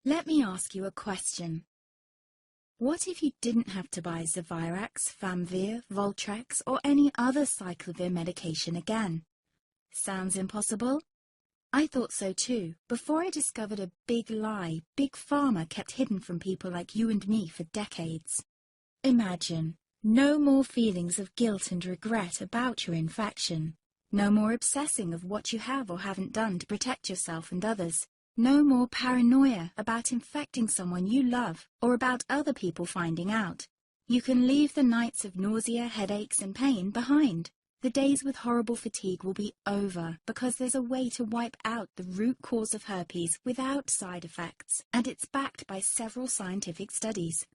Let me ask you a question. What if you didn't have to buy Zevirax, Famvir, Voltrex, or any other cyclovir medication again? Sounds impossible? I thought so too, before I discovered a big lie Big Pharma kept hidden from people like you and me for decades. Imagine, no more feelings of guilt and regret about your infection. No more obsessing of what you have or haven't done to protect yourself and others. No more paranoia about infecting someone you love or about other people finding out. You can leave the nights of nausea, headaches and pain behind. The days with horrible fatigue will be over because there's a way to wipe out the root cause of herpes without side effects, and it's backed by several scientific studies.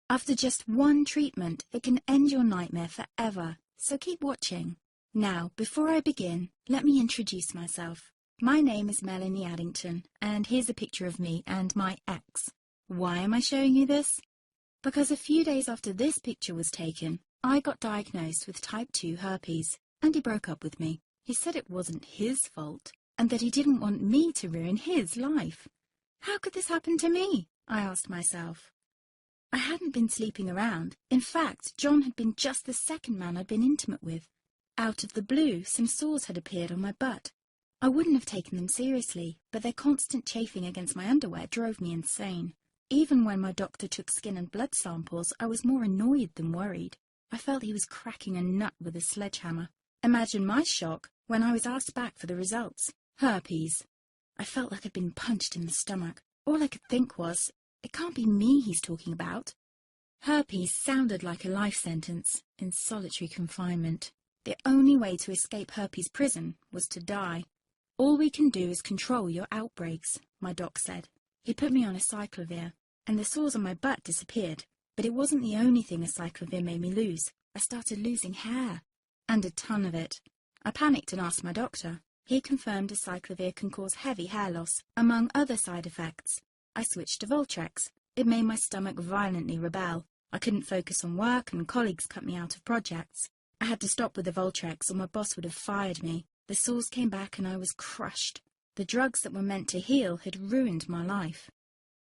After just one treatment, it can end your nightmare forever, so keep watching. Now, before I begin, let me introduce myself. My name is Melanie Addington, and here's a picture of me and my ex. Why am I showing you this? Because a few days after this picture was taken, I got diagnosed with type 2 herpes, and he broke up with me. He said it wasn't his fault, and that he didn't want me to ruin his life. How could this happen to me? I asked myself. I hadn't been sleeping around. In fact, John had been just the second man I'd been intimate with. Out of the blue, some sores had appeared on my butt. I wouldn't have taken them seriously, but their constant chafing against my underwear drove me insane. Even when my doctor took skin and blood samples, I was more annoyed than worried. I felt he was cracking a nut with a sledgehammer. Imagine my shock when I was asked back for the results. Herpes. I felt like I'd been punched in the stomach. All I could think was, it can't be me he's talking about. Herpes sounded like a life sentence in solitary confinement. The only way to escape herpes prison was to die. All we can do is control your outbreaks, my doc said. He put me on a cyclovir, and the sores on my butt disappeared. But it wasn't the only thing a cyclovir made me lose. I started losing hair, and a ton of it. I panicked and asked my doctor. He confirmed a cyclovir can cause heavy hair loss, among other side effects. I switched to Voltrex. It made my stomach violently rebel. I couldn't focus on work, and colleagues cut me out of projects. I had to stop with the Voltrex, or my boss would have fired me. The sores came back and I was crushed. The drugs that were meant to heal had ruined my life.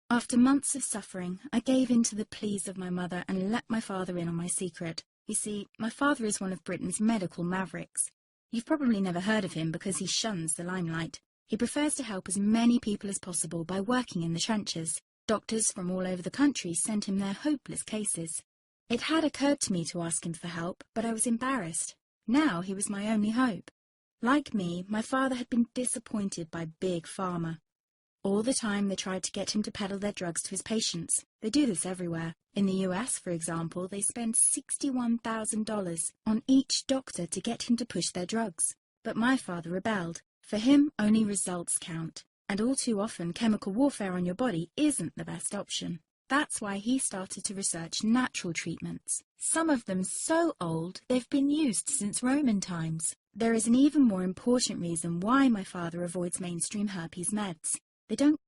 After months of suffering, I gave in to the pleas of my mother and let my father in on my secret. You see, my father is one of Britain's medical mavericks. You've probably never heard of him because he shuns the limelight. He prefers to help as many people as possible by working in the trenches. Doctors from all over the country sent him their hopeless cases. It had occurred to me to ask him for help, but I was embarrassed. Now he was my only hope. Like me, my father had been disappointed by Big Pharma. All the time they tried to get him to peddle their drugs to his patients. They do this everywhere. In the US, for example, they spend $61,000 on each doctor to get him to push their drugs. But my father rebelled. For him, only results count. And all too often, chemical warfare on your body isn't the best option. That's why he started to research natural treatments. Some of them so old, they've been used since Roman times. There is an even more important reason why my father avoids mainstream herpes meds. They don't